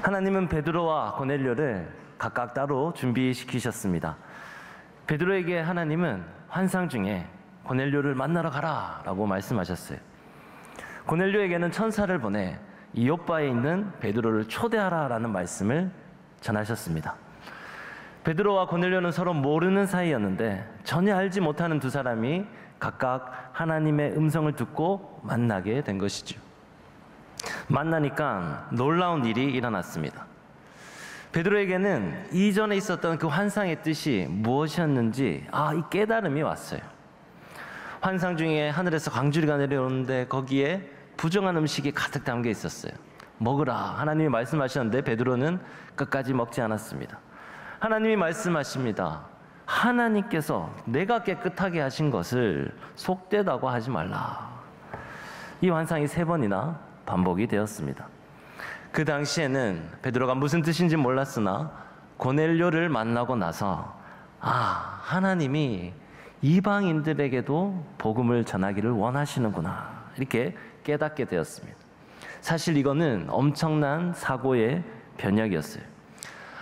하나님은 베드로와 고넬료를 각각 따로 준비시키셨습니다. 베드로에게 하나님은 환상 중에 고넬료를 만나러 가라 라고 말씀하셨어요. 고넬료에게는 천사를 보내 이 요빠에 있는 베드로를 초대하라 라는 말씀을 전하셨습니다. 베드로와 고넬료는 서로 모르는 사이였는데 전혀 알지 못하는 두 사람이 각각 하나님의 음성을 듣고 만나게 된 것이죠. 만나니까 놀라운 일이 일어났습니다. 베드로에게는 이전에 있었던 그 환상의 뜻이 무엇이었는지 이 깨달음이 왔어요. 환상 중에 하늘에서 광주리가 내려오는데 거기에 부정한 음식이 가득 담겨 있었어요. 먹으라 하나님이 말씀하셨는데 베드로는 끝까지 먹지 않았습니다. 하나님이 말씀하십니다. 하나님께서 내가 깨끗하게 하신 것을 속되다고 하지 말라. 이 환상이 3번이나 반복이 되었습니다. 그 당시에는 베드로가 무슨 뜻인지 몰랐으나 고넬료를 만나고 나서 하나님이 이방인들에게도 복음을 전하기를 원하시는구나 이렇게 깨닫게 되었습니다. 사실 이거는 엄청난 사고의 변혁이었어요.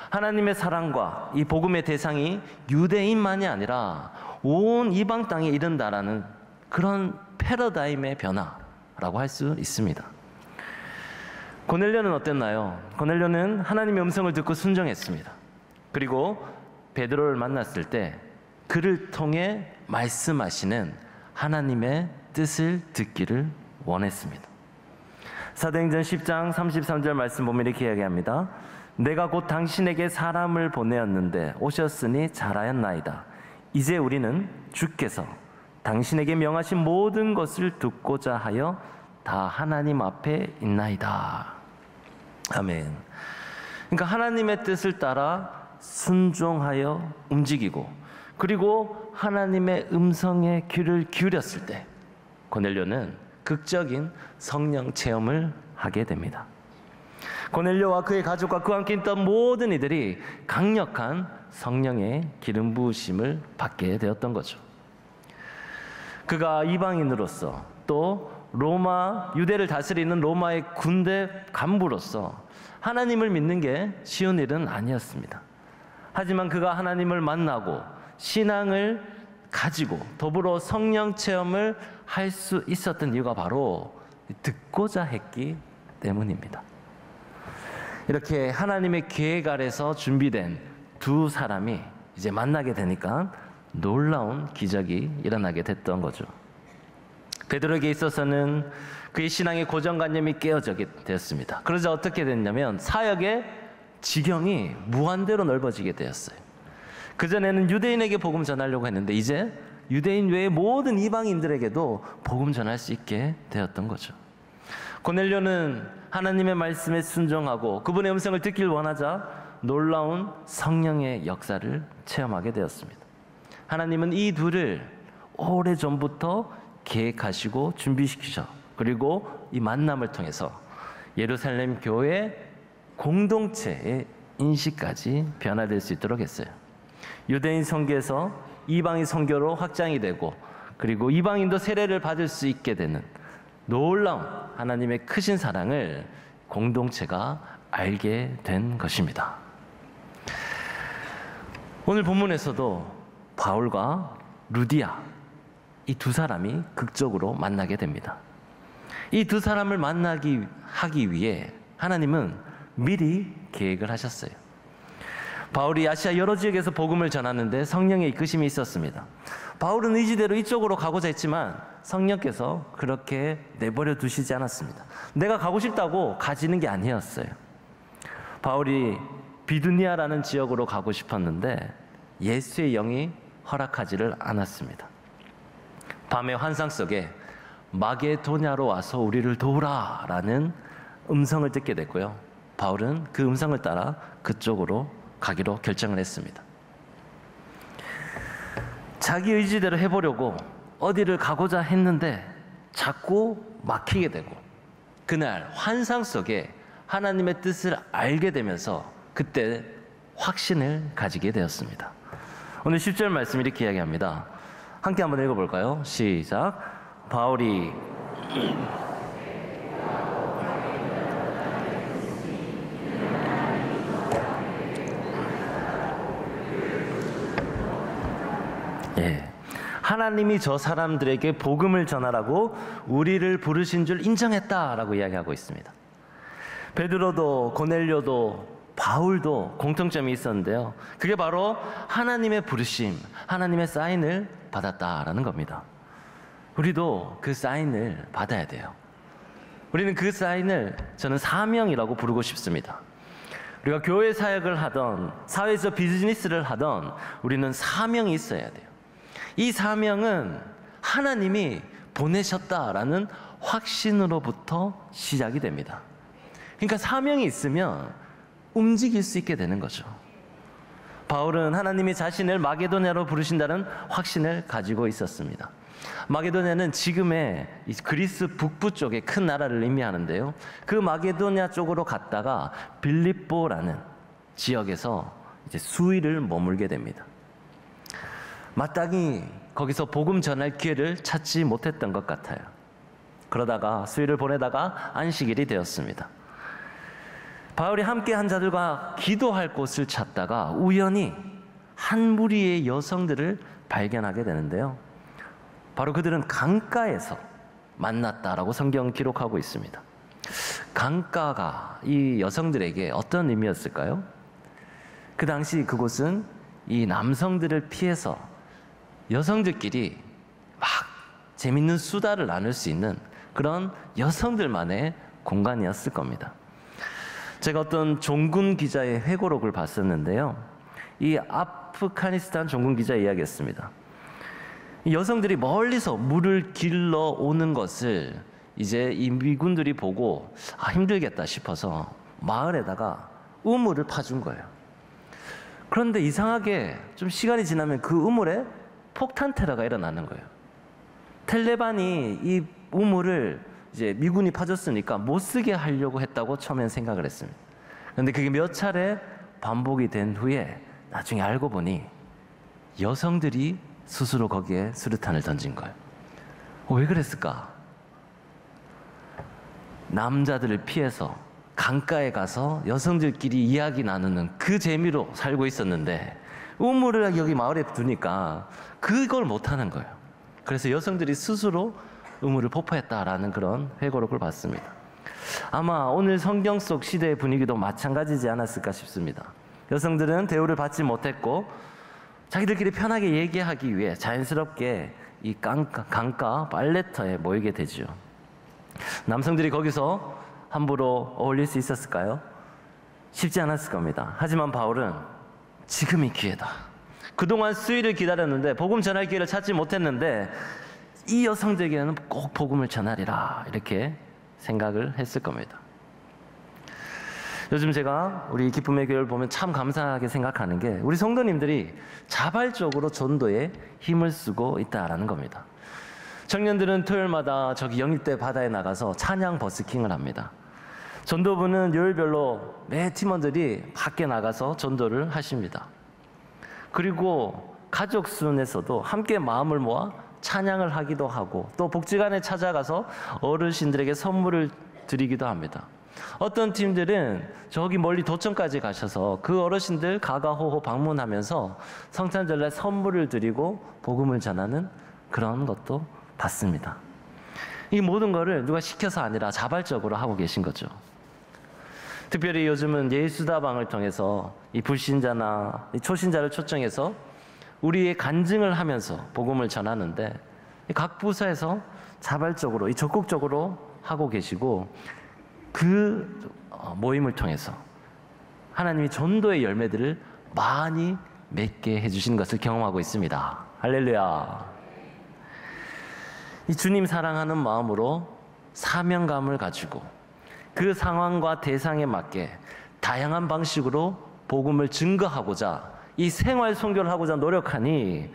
하나님의 사랑과 이 복음의 대상이 유대인만이 아니라 온 이방 땅에 이른다라는 그런 패러다임의 변화라고 할 수 있습니다. 고넬료는 어땠나요? 고넬료는 하나님의 음성을 듣고 순종했습니다. 그리고 베드로를 만났을 때 그를 통해 말씀하시는 하나님의 뜻을 듣기를 원했습니다. 사도행전 10장 33절 말씀 보면 이렇게 이야기합니다. 내가 곧 당신에게 사람을 보내었는데 오셨으니 잘하였나이다. 이제 우리는 주께서 당신에게 명하신 모든 것을 듣고자 하여 다 하나님 앞에 있나이다. 아멘. 그러니까 하나님의 뜻을 따라 순종하여 움직이고 그리고 하나님의 음성에 귀를 기울였을 때 고넬료는 극적인 성령 체험을 하게 됩니다. 고넬료와 그의 가족과 그와 함께 있던 모든 이들이 강력한 성령의 기름 부으심을 받게 되었던 거죠. 그가 이방인으로서 또 로마, 유대를 다스리는 로마의 군대 간부로서 하나님을 믿는 게 쉬운 일은 아니었습니다. 하지만 그가 하나님을 만나고 신앙을 가지고 더불어 성령 체험을 할 수 있었던 이유가 바로 듣고자 했기 때문입니다. 이렇게 하나님의 계획 아래서 준비된 두 사람이 이제 만나게 되니까 놀라운 기적이 일어나게 됐던 거죠. 베드로에게 있어서는 그의 신앙의 고정관념이 깨어지게 되었습니다. 그러자 어떻게 됐냐면 사역의 지경이 무한대로 넓어지게 되었어요. 그전에는 유대인에게 복음 전하려고 했는데 이제 유대인 외의 모든 이방인들에게도 복음 전할 수 있게 되었던 거죠. 고넬료는 하나님의 말씀에 순종하고 그분의 음성을 듣길 원하자 놀라운 성령의 역사를 체험하게 되었습니다. 하나님은 이 둘을 오래전부터 계획하시고 준비시키셔 그리고 이 만남을 통해서 예루살렘 교회 공동체의 인식까지 변화될 수 있도록 했어요. 유대인 선교에서 이방인 선교로 확장이 되고 그리고 이방인도 세례를 받을 수 있게 되는 놀라운 하나님의 크신 사랑을 공동체가 알게 된 것입니다. 오늘 본문에서도 바울과 루디아 이 두 사람이 극적으로 만나게 됩니다. 이 두 사람을 하기 위해 하나님은 미리 계획을 하셨어요. 바울이 아시아 여러 지역에서 복음을 전하는데 성령의 이끄심이 있었습니다. 바울은 의지대로 이쪽으로 가고자 했지만 성령께서 그렇게 내버려 두시지 않았습니다. 내가 가고 싶다고 가지는 게 아니었어요. 바울이 비두니아라는 지역으로 가고 싶었는데 예수의 영이 허락하지를 않았습니다. 밤의 환상 속에 마게도냐로 와서 우리를 도우라 라는 음성을 듣게 됐고요. 바울은 그 음성을 따라 그쪽으로 가기로 결정을 했습니다. 자기 의지대로 해보려고 어디를 가고자 했는데 자꾸 막히게 되고 그날 환상 속에 하나님의 뜻을 알게 되면서 그때 확신을 가지게 되었습니다. 오늘 10절 말씀 이렇게 이야기합니다. 함께 한번 읽어볼까요? 시작. 바울이 예. 하나님이 저 사람들에게 복음을 전하라고 우리를 부르신 줄 인정했다라고 이야기하고 있습니다. 베드로도 고넬료도 바울도 공통점이 있었는데요. 그게 바로 하나님의 부르심, 하나님의 사인을 받았다라는 겁니다. 우리도 그 사인을 받아야 돼요. 우리는 그 사인을 저는 사명이라고 부르고 싶습니다. 우리가 교회 사역을 하던 사회에서 비즈니스를 하던 우리는 사명이 있어야 돼요. 이 사명은 하나님이 보내셨다라는 확신으로부터 시작이 됩니다. 그러니까 사명이 있으면 움직일 수 있게 되는 거죠. 바울은 하나님이 자신을 마게도냐로 부르신다는 확신을 가지고 있었습니다. 마게도냐는 지금의 그리스 북부 쪽의 큰 나라를 의미하는데요. 그 마게도냐 쪽으로 갔다가 빌립보라는 지역에서 이제 수일을 머물게 됩니다. 마땅히 거기서 복음 전할 기회를 찾지 못했던 것 같아요. 그러다가 수일을 보내다가 안식일이 되었습니다. 바울이 함께한 자들과 기도할 곳을 찾다가 우연히 한 무리의 여성들을 발견하게 되는데요. 바로 그들은 강가에서 만났다라고 성경 기록하고 있습니다. 강가가 이 여성들에게 어떤 의미였을까요? 그 당시 그곳은 이 남성들을 피해서 여성들끼리 막 재밌는 수다를 나눌 수 있는 그런 여성들만의 공간이었을 겁니다. 제가 어떤 종군 기자의 회고록을 봤었는데요. 이 아프가니스탄 종군 기자 이야기했습니다. 여성들이 멀리서 물을 길러 오는 것을 이제 이 미군들이 보고 힘들겠다 싶어서 마을에다가 우물을 파준 거예요. 그런데 이상하게 좀 시간이 지나면 그 우물에 폭탄 테러가 일어나는 거예요. 텔레반이 이 우물을 이제 미군이 파줬으니까 못 쓰게 하려고 했다고 처음엔 생각을 했습니다. 그런데 그게 몇 차례 반복이 된 후에 나중에 알고 보니 여성들이 스스로 거기에 수류탄을 던진 거예요. 왜 그랬을까? 남자들을 피해서 강가에 가서 여성들끼리 이야기 나누는 그 재미로 살고 있었는데 우물을 여기 마을에 두니까 그걸 못하는 거예요. 그래서 여성들이 스스로 우물을 폭파했다라는 그런 회고록을 봤습니다. 아마 오늘 성경 속 시대의 분위기도 마찬가지지 않았을까 싶습니다. 여성들은 대우를 받지 못했고 자기들끼리 편하게 얘기하기 위해 자연스럽게 이 강가 빨래터에 모이게 되죠. 남성들이 거기서 함부로 어울릴 수 있었을까요? 쉽지 않았을 겁니다. 하지만 바울은 지금이 기회다. 그동안 수위를 기다렸는데 복음 전할 기회를 찾지 못했는데 이 여성들에게는 꼭 복음을 전하리라 이렇게 생각을 했을 겁니다. 요즘 제가 우리 기쁨의 교회를 보면 참 감사하게 생각하는 게 우리 성도님들이 자발적으로 전도에 힘을 쓰고 있다라는 겁니다. 청년들은 토요일마다 저기 영일대 바다에 나가서 찬양 버스킹을 합니다. 전도부는 요일별로 매 팀원들이 밖에 나가서 전도를 하십니다. 그리고 가족 순에서도 함께 마음을 모아 찬양을 하기도 하고 또 복지관에 찾아가서 어르신들에게 선물을 드리기도 합니다. 어떤 팀들은 저기 멀리 도청까지 가셔서 그 어르신들 가가호호 방문하면서 성탄절날 선물을 드리고 복음을 전하는 그런 것도 봤습니다. 이 모든 거를 누가 시켜서 아니라 자발적으로 하고 계신 거죠. 특별히 요즘은 예수다방을 통해서 이 불신자나 이 초신자를 초청해서 우리의 간증을 하면서 복음을 전하는데 각 부서에서 자발적으로 적극적으로 하고 계시고 그 모임을 통해서 하나님이 전도의 열매들을 많이 맺게 해주신 것을 경험하고 있습니다. 할렐루야. 이 주님 사랑하는 마음으로 사명감을 가지고 그 상황과 대상에 맞게 다양한 방식으로 복음을 증거하고자 이 생활 선교를 하고자 노력하니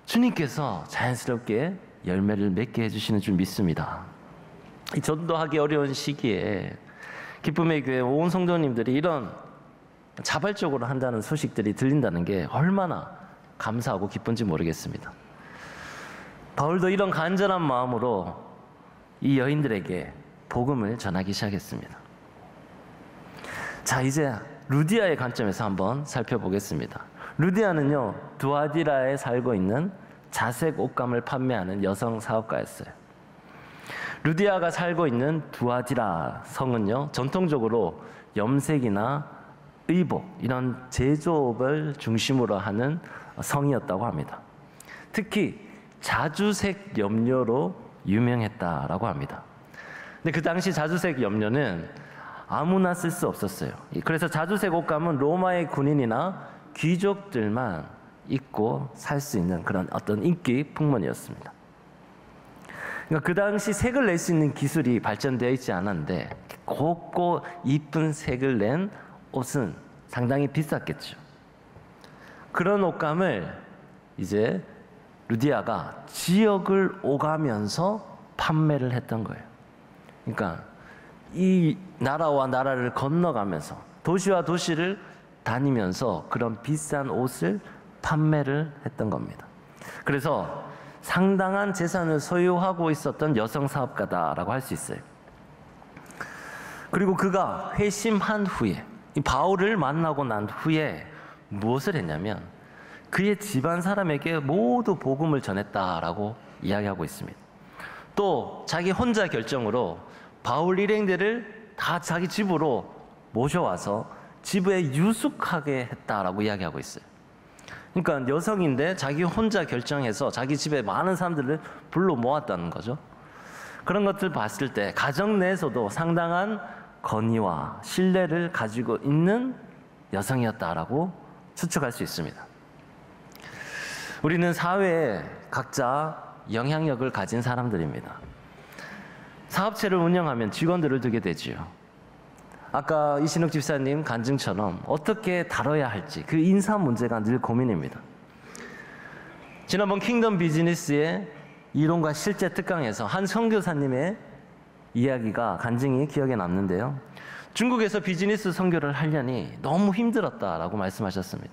주님께서 자연스럽게 열매를 맺게 해주시는 줄 믿습니다. 이 전도하기 어려운 시기에 기쁨의 교회 온 성도님들이 이런 자발적으로 한다는 소식들이 들린다는 게 얼마나 감사하고 기쁜지 모르겠습니다. 바울도 이런 간절한 마음으로 이 여인들에게 복음을 전하기 시작했습니다. 자, 이제 루디아의 관점에서 한번 살펴보겠습니다. 루디아는요, 두아디라에 살고 있는 자색 옷감을 판매하는 여성 사업가였어요. 루디아가 살고 있는 두아디라 성은요, 전통적으로 염색이나 의복 이런 제조업을 중심으로 하는 성이었다고 합니다. 특히 자주색 염료로 유명했다라고 합니다. 근데 그 당시 자주색 염료는 아무나 쓸 수 없었어요. 그래서 자주색 옷감은 로마의 군인이나 귀족들만 입고 살 수 있는 그런 어떤 인기 풍문이었습니다. 그러니까 그 당시 색을 낼 수 있는 기술이 발전되어 있지 않았는데 곱고 이쁜 색을 낸 옷은 상당히 비쌌겠죠. 그런 옷감을 이제 루디아가 지역을 오가면서 판매를 했던 거예요. 그러니까 이 나라와 나라를 건너가면서 도시와 도시를 다니면서 그런 비싼 옷을 판매를 했던 겁니다. 그래서 상당한 재산을 소유하고 있었던 여성 사업가다라고 할 수 있어요. 그리고 그가 회심한 후에, 이 바울을 만나고 난 후에 무엇을 했냐면 그의 집안 사람에게 모두 복음을 전했다라고 이야기하고 있습니다. 또 자기 혼자 결정으로 바울 일행들을 다 자기 집으로 모셔와서 집에 유숙하게 했다라고 이야기하고 있어요. 그러니까 여성인데 자기 혼자 결정해서 자기 집에 많은 사람들을 불러 모았다는 거죠. 그런 것들 봤을 때 가정 내에서도 상당한 권위와 신뢰를 가지고 있는 여성이었다라고 추측할 수 있습니다. 우리는 사회에 각자 영향력을 가진 사람들입니다. 사업체를 운영하면 직원들을 두게 되지요. 아까 이신욱 집사님 간증처럼 어떻게 다뤄야 할지 그 인사 문제가 늘 고민입니다. 지난번 킹덤 비즈니스의 이론과 실제 특강에서 한 선교사님의 이야기가 간증이 기억에 남는데요. 중국에서 비즈니스 선교를 하려니 너무 힘들었다라고 말씀하셨습니다.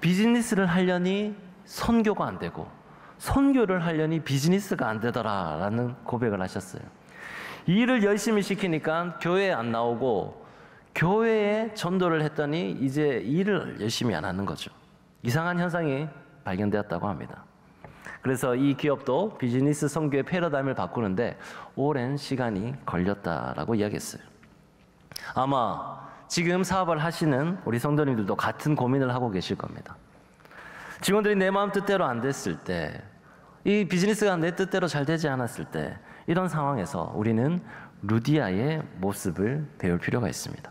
비즈니스를 하려니 선교가 안 되고 선교를 하려니 비즈니스가 안 되더라라는 고백을 하셨어요. 이 일을 열심히 시키니까 교회에 안 나오고 교회에 전도를 했더니 이제 일을 열심히 안 하는 거죠. 이상한 현상이 발견되었다고 합니다. 그래서 이 기업도 비즈니스 선교의 패러다임을 바꾸는데 오랜 시간이 걸렸다라고 이야기했어요. 아마 지금 사업을 하시는 우리 성도님들도 같은 고민을 하고 계실 겁니다. 직원들이 내 마음 뜻대로 안 됐을 때, 이 비즈니스가 내 뜻대로 잘 되지 않았을 때, 이런 상황에서 우리는 루디아의 모습을 배울 필요가 있습니다.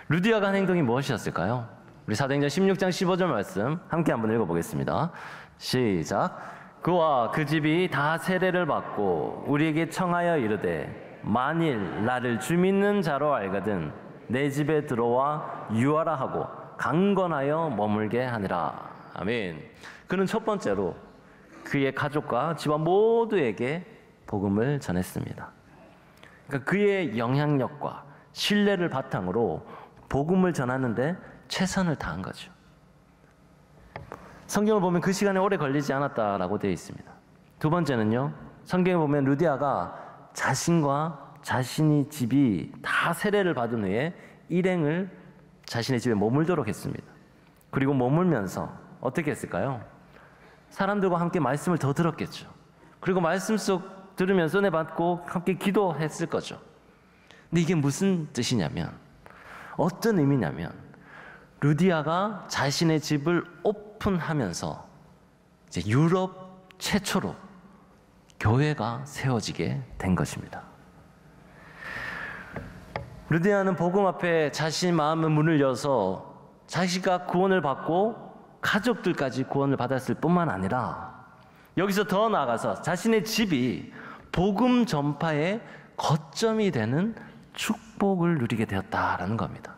루디아가 한 행동이 무엇이었을까요? 우리 사도행전 16장 15절 말씀 함께 한번 읽어보겠습니다. 시작. 그와 그 집이 다 세례를 받고 우리에게 청하여 이르되 만일 나를 주 믿는 자로 알거든 내 집에 들어와 유하라 하고 강건하여 머물게 하니라. 아멘. 그는 첫 번째로 그의 가족과 집안 모두에게 복음을 전했습니다. 그러니까 그의 영향력과 신뢰를 바탕으로 복음을 전하는데 최선을 다한 거죠. 성경을 보면 그 시간에 오래 걸리지 않았다라고 되어 있습니다. 두 번째는요, 성경에 보면 루디아가 자신과 자신의 집이 다 세례를 받은 후에 일행을 자신의 집에 머물도록 했습니다. 그리고 머물면서 어떻게 했을까요? 사람들과 함께 말씀을 더 들었겠죠. 그리고 말씀 속 들으면서 은혜 받고 함께 기도했을 거죠. 근데 이게 무슨 뜻이냐면, 어떤 의미냐면, 루디아가 자신의 집을 오픈하면서 이제 유럽 최초로 교회가 세워지게 된 것입니다. 루디아는 복음 앞에 자신 마음의 문을 여서 자기가 구원을 받고 가족들까지 구원을 받았을 뿐만 아니라 여기서 더 나아가서 자신의 집이 복음 전파의 거점이 되는 축복을 누리게 되었다라는 겁니다.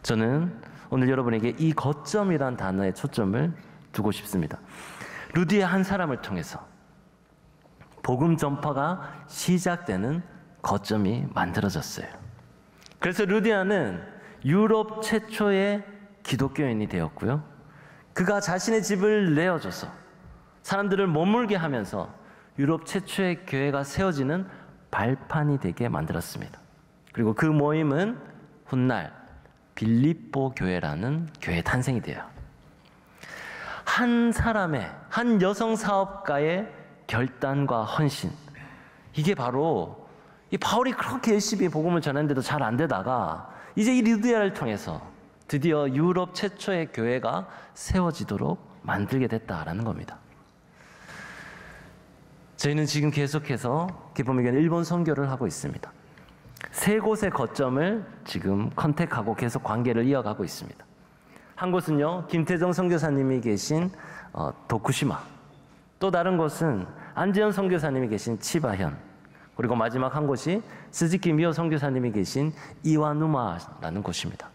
저는 오늘 여러분에게 이 거점이란 단어에 초점을 두고 싶습니다. 루디아 한 사람을 통해서 복음 전파가 시작되는 거점이 만들어졌어요. 그래서 루디아는 유럽 최초의 기독교인이 되었고요. 그가 자신의 집을 내어줘서 사람들을 머물게 하면서 유럽 최초의 교회가 세워지는 발판이 되게 만들었습니다. 그리고 그 모임은 훗날 빌립보 교회라는 교회 탄생이 돼요. 한 사람의, 한 여성 사업가의 결단과 헌신, 이게 바로 이 바울이 그렇게 열심히 복음을 전했는데도 잘 안 되다가 이제 이 루디아를 통해서 드디어 유럽 최초의 교회가 세워지도록 만들게 됐다라는 겁니다. 저희는 지금 계속해서 기쁨의견 일본 선교를 하고 있습니다. 3곳의 거점을 지금 컨택하고 계속 관계를 이어가고 있습니다. 한 곳은요, 김태정 선교사님이 계신 도쿠시마, 또 다른 곳은 안재현 선교사님이 계신 치바현, 그리고 마지막 한 곳이 스즈키 미오 선교사님이 계신 이와누마라는 곳입니다.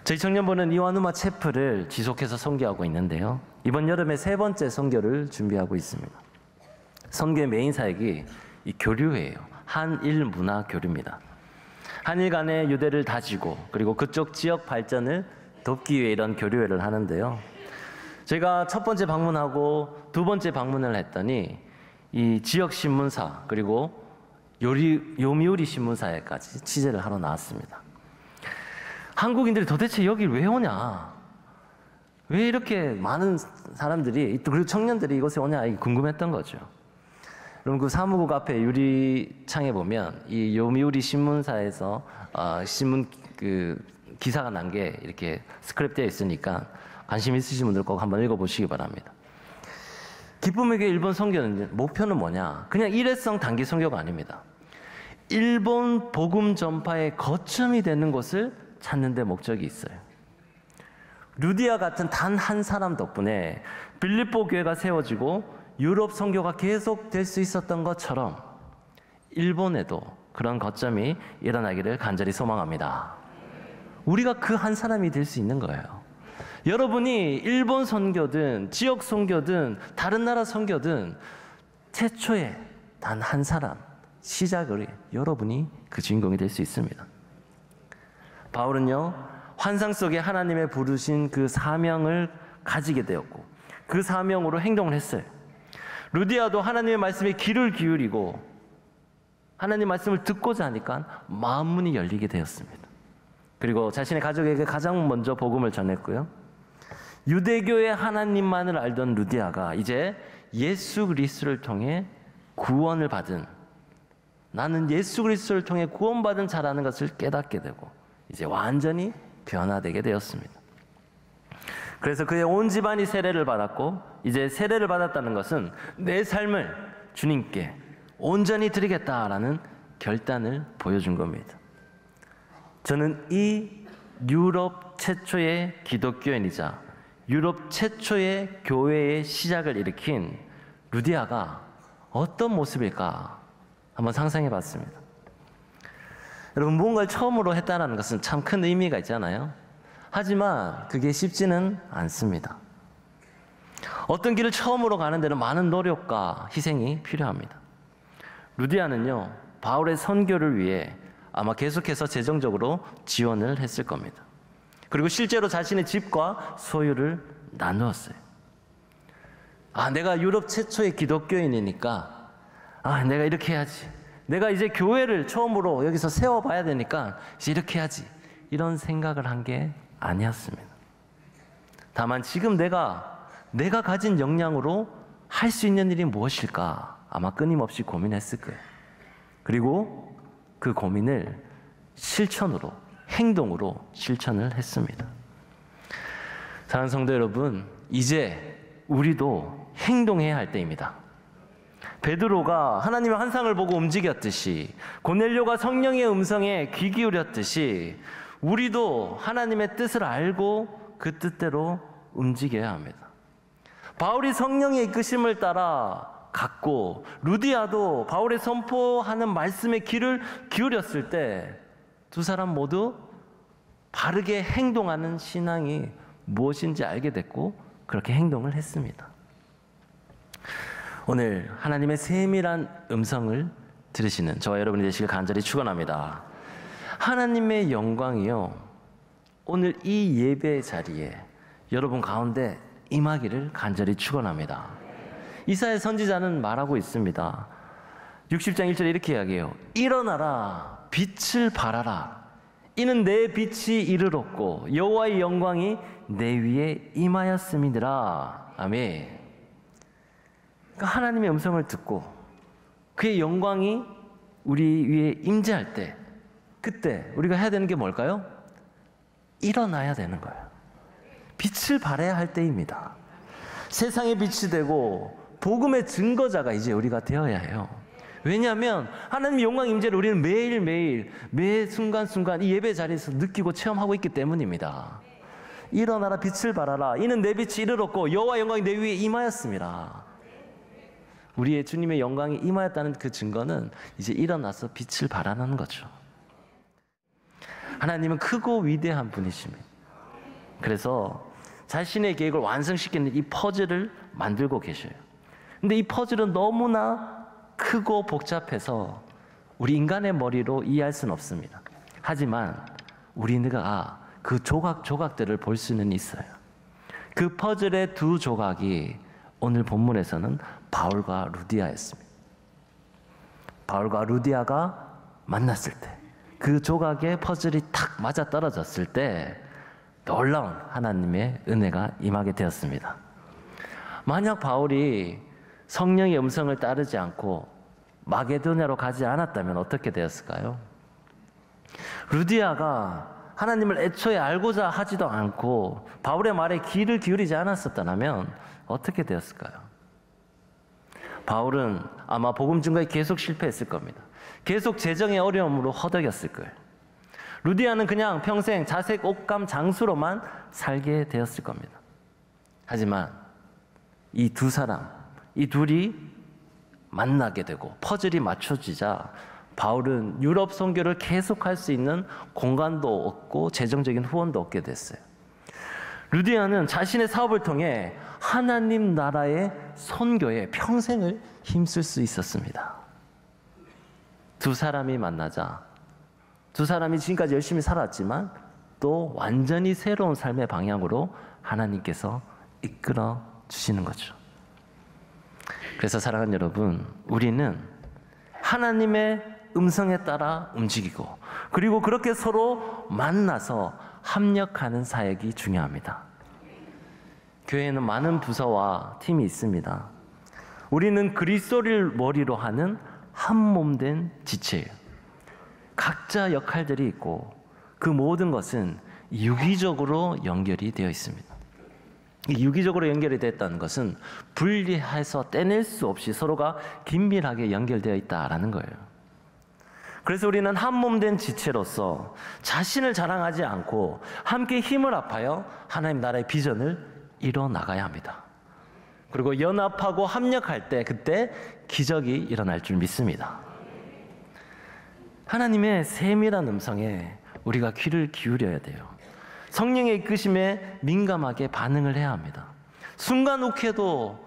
저희 청년부는 이와누마 채플을 지속해서 선교하고 있는데요, 이번 여름에 3번째 선교를 준비하고 있습니다. 선교의 메인 사역이 이 교류회예요. 한일 문화 교류입니다. 한일 간의 유대를 다지고 그리고 그쪽 지역 발전을 돕기 위해 이런 교류회를 하는데요, 제가 첫 번째 방문하고 2번째 방문을 했더니 이 지역 신문사 그리고 요미우리 신문사에까지 취재를 하러 나왔습니다. 한국인들이 도대체 여길 왜 오냐, 왜 이렇게 많은 사람들이, 그리고 청년들이 이곳에 오냐, 궁금했던 거죠. 그럼 그 사무국 앞에 유리창에 보면 이 요미우리 신문사에서 신문 그 기사가 난 게 이렇게 스크랩되어 있으니까 관심 있으신 분들 꼭 한번 읽어보시기 바랍니다. 기쁨의 교회 일본 선교는 목표는 뭐냐? 그냥 일회성 단기 선교가 아닙니다. 일본 복음 전파의 거점이 되는 곳을 찾는 데 목적이 있어요. 루디아 같은 단 한 사람 덕분에 빌립보 교회가 세워지고 유럽 선교가 계속 될 수 있었던 것처럼 일본에도 그런 거점이 일어나기를 간절히 소망합니다. 우리가 그 한 사람이 될 수 있는 거예요. 여러분이 일본 선교든 지역 선교든 다른 나라 선교든 최초의 단 한 사람, 시작을 여러분이 그 주인공이 될 수 있습니다. 바울은요, 환상 속에 하나님의 부르신 그 사명을 가지게 되었고 그 사명으로 행동을 했어요. 루디아도 하나님의 말씀에 귀를 기울이고 하나님 말씀을 듣고자 하니까 마음문이 열리게 되었습니다. 그리고 자신의 가족에게 가장 먼저 복음을 전했고요, 유대교의 하나님만을 알던 루디아가 이제 예수 그리스도를 통해 구원을 받은, 나는 예수 그리스도를 통해 구원받은 자라는 것을 깨닫게 되고 이제 완전히 변화되게 되었습니다. 그래서 그의 온 집안이 세례를 받았고, 이제 세례를 받았다는 것은 내 삶을 주님께 온전히 드리겠다라는 결단을 보여준 겁니다. 저는 이 유럽 최초의 기독교인이자 유럽 최초의 교회의 시작을 일으킨 루디아가 어떤 모습일까 한번 상상해 봤습니다. 여러분, 무언가를 처음으로 했다는 것은 참 큰 의미가 있잖아요. 하지만 그게 쉽지는 않습니다. 어떤 길을 처음으로 가는 데는 많은 노력과 희생이 필요합니다. 루디아는요, 바울의 선교를 위해 아마 계속해서 재정적으로 지원을 했을 겁니다. 그리고 실제로 자신의 집과 소유를 나누었어요. 내가 유럽 최초의 기독교인이니까 내가 이렇게 해야지, 내가 이제 교회를 처음으로 여기서 세워봐야 되니까 이제 이렇게 해야지, 이런 생각을 한 게 아니었습니다. 다만 지금 내가 가진 역량으로 할 수 있는 일이 무엇일까 아마 끊임없이 고민했을 거예요. 그리고 그 고민을 실천으로, 행동으로 실천을 했습니다. 사랑하는 성도 여러분, 이제 우리도 행동해야 할 때입니다. 베드로가 하나님의 환상을 보고 움직였듯이, 고넬료가 성령의 음성에 귀 기울였듯이 우리도 하나님의 뜻을 알고 그 뜻대로 움직여야 합니다. 바울이 성령의 이끄심을 따라 갔고, 루디아도 바울의 선포하는 말씀에 귀를 기울였을 때 두 사람 모두 바르게 행동하는 신앙이 무엇인지 알게 됐고 그렇게 행동을 했습니다. 오늘 하나님의 세밀한 음성을 들으시는 저와 여러분이 되시길 간절히 축원합니다. 하나님의 영광이요, 오늘 이 예배 자리에 여러분 가운데 임하기를 간절히 축원합니다. 이사야 선지자는 말하고 있습니다. 60장 1절에 이렇게 이야기해요. 일어나라, 빛을 발하라. 이는 내 빛이 이르렀고 여호와의 영광이 내 위에 임하였음이니라. 아멘. 그러니까 하나님의 음성을 듣고 그의 영광이 우리 위에 임재할 때, 그때 우리가 해야 되는 게 뭘까요? 일어나야 되는 거예요. 빛을 발해야 할 때입니다. 세상의 빛이 되고 복음의 증거자가 이제 우리가 되어야 해요. 왜냐하면 하나님의 영광 임재를 우리는 매일매일 매 순간순간 이 예배 자리에서 느끼고 체험하고 있기 때문입니다. 일어나라, 빛을 발하라. 이는 내 빛이 이르렀고 여호와 영광이 내 위에 임하였습니다. 우리의 주님의 영광이 임하였다는 그 증거는 이제 일어나서 빛을 발하는 거죠. 하나님은 크고 위대한 분이십니다. 그래서 자신의 계획을 완성시키는 이 퍼즐을 만들고 계셔요. 근데 이 퍼즐은 너무나 크고 복잡해서 우리 인간의 머리로 이해할 수는 없습니다. 하지만 우리가 그 조각들을 볼 수는 있어요. 그 퍼즐의 두 조각이 오늘 본문에서는 바울과 루디아였습니다. 바울과 루디아가 만났을 때, 그 조각의 퍼즐이 탁 맞아 떨어졌을 때 놀라운 하나님의 은혜가 임하게 되었습니다. 만약 바울이 성령의 음성을 따르지 않고 마게도냐로 가지 않았다면 어떻게 되었을까요? 루디아가 하나님을 애초에 알고자 하지도 않고 바울의 말에 귀를 기울이지 않았었다면 어떻게 되었을까요? 바울은 아마 복음 증거에 계속 실패했을 겁니다. 계속 재정의 어려움으로 허덕였을 거예요. 루디아는 그냥 평생 자색 옷감 장수로만 살게 되었을 겁니다. 하지만 이 두 사람, 이 둘이 만나게 되고 퍼즐이 맞춰지자 바울은 유럽 선교를 계속할 수 있는 공간도 얻고 재정적인 후원도 얻게 됐어요. 루디아는 자신의 사업을 통해 하나님 나라의 선교에 평생을 힘쓸 수 있었습니다. 두 사람이 만나자 두 사람이 지금까지 열심히 살았지만 또 완전히 새로운 삶의 방향으로 하나님께서 이끌어 주시는 거죠. 그래서 사랑하는 여러분, 우리는 하나님의 음성에 따라 움직이고 그리고 그렇게 서로 만나서 합력하는 사역이 중요합니다. 교회에는 많은 부서와 팀이 있습니다. 우리는 그리스도를 머리로 하는 한 몸 된 지체예요. 각자 역할들이 있고 그 모든 것은 유기적으로 연결이 되어 있습니다. 유기적으로 연결이 됐다는 것은 분리해서 떼낼 수 없이 서로가 긴밀하게 연결되어 있다라는 거예요. 그래서 우리는 한 몸 된 지체로서 자신을 자랑하지 않고 함께 힘을 합하여 하나님 나라의 비전을 이뤄 나가야 합니다. 그리고 연합하고 합력할 때 그때 기적이 일어날 줄 믿습니다. 하나님의 세밀한 음성에 우리가 귀를 기울여야 돼요. 성령의 이끄심에 민감하게 반응을 해야 합니다. 순간 욱해도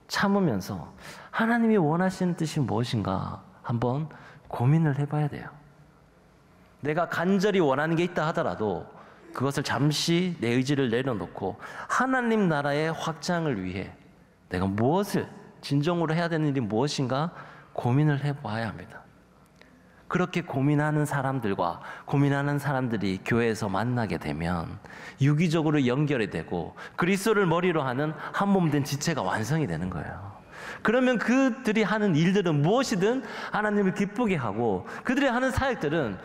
참으면서 하나님이 원하시는 뜻이 무엇인가 한번 고민을 해봐야 돼요. 내가 간절히 원하는 게 있다 하더라도 그것을 잠시 내 의지를 내려놓고 하나님 나라의 확장을 위해 내가 무엇을 진정으로 해야 되는 일이 무엇인가 고민을 해봐야 합니다. 그렇게 고민하는 사람들과 고민하는 사람들이 교회에서 만나게 되면 유기적으로 연결이 되고 그리스도를 머리로 하는 한 몸 된 지체가 완성이 되는 거예요. 그러면 그들이 하는 일들은 무엇이든 하나님을 기쁘게 하고 그들이 하는 사역들은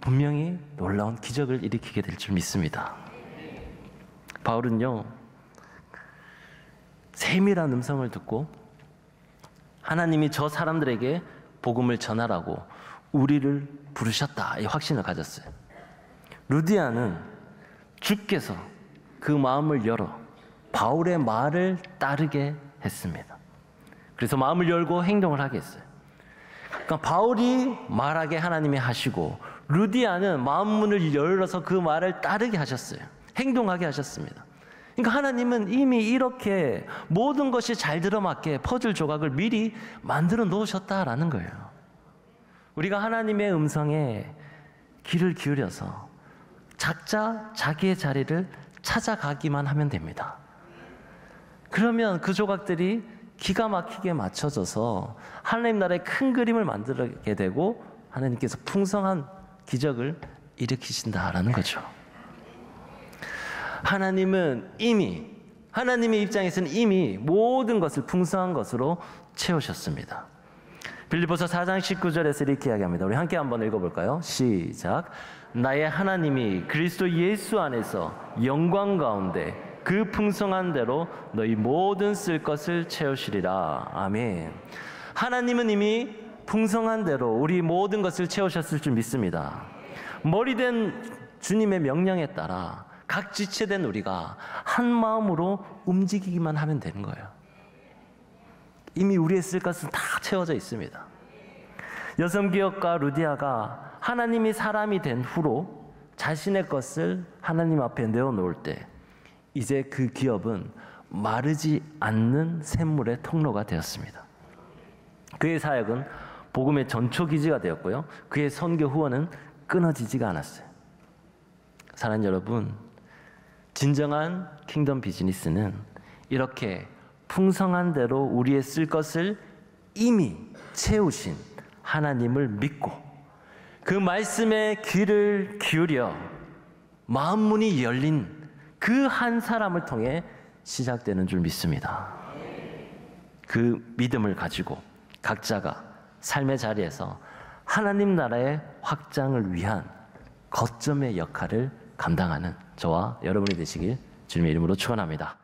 분명히 놀라운 기적을 일으키게 될 줄 믿습니다. 바울은요, 세밀한 음성을 듣고 하나님이 저 사람들에게 복음을 전하라고 우리를 부르셨다, 이 확신을 가졌어요. 루디아는 주께서 그 마음을 열어 바울의 말을 따르게 했습니다. 그래서 마음을 열고 행동을 하게 했어요. 그러니까 바울이 말하게 하나님이 하시고 루디아는 마음문을 열어서 그 말을 따르게 하셨어요. 행동하게 하셨습니다. 그러니까 하나님은 이미 이렇게 모든 것이 잘 들어맞게 퍼즐 조각을 미리 만들어 놓으셨다라는 거예요. 우리가 하나님의 음성에 귀를 기울여서 각자 자기의 자리를 찾아가기만 하면 됩니다. 그러면 그 조각들이 기가 막히게 맞춰져서 하나님 나라의 큰 그림을 만들게 되고 하나님께서 풍성한 기적을 일으키신다라는 거죠. 하나님은 이미, 하나님의 입장에서는 이미 모든 것을 풍성한 것으로 채우셨습니다. 빌립보서 4장 19절에서 이렇게 이야기합니다. 우리 함께 한번 읽어볼까요? 시작. 나의 하나님이 그리스도 예수 안에서 영광 가운데 그 풍성한 대로 너희 모든 쓸 것을 채우시리라. 아멘. 하나님은 이미 풍성한 대로 우리 모든 것을 채우셨을 줄 믿습니다. 머리된 주님의 명령에 따라 각 지체된 우리가 한 마음으로 움직이기만 하면 되는 거예요. 이미 우리의 쓸 것은 다 채워져 있습니다. 여성기업가 루디아가 하나님이 사람이 된 후로 자신의 것을 하나님 앞에 내어놓을 때 이제 그 기업은 마르지 않는 샘물의 통로가 되었습니다. 그의 사역은 복음의 전초기지가 되었고요. 그의 선교 후원은 끊어지지가 않았어요. 사랑하는 여러분, 진정한 킹덤 비즈니스는 이렇게 풍성한 대로 우리의 쓸 것을 이미 채우신 하나님을 믿고 그 말씀에 귀를 기울여 마음 문이 열린 그 한 사람을 통해 시작되는 줄 믿습니다. 그 믿음을 가지고 각자가 삶의 자리에서 하나님 나라의 확장을 위한 거점의 역할을 감당하는 저와 여러분이 되시길 주님의 이름으로 축원합니다.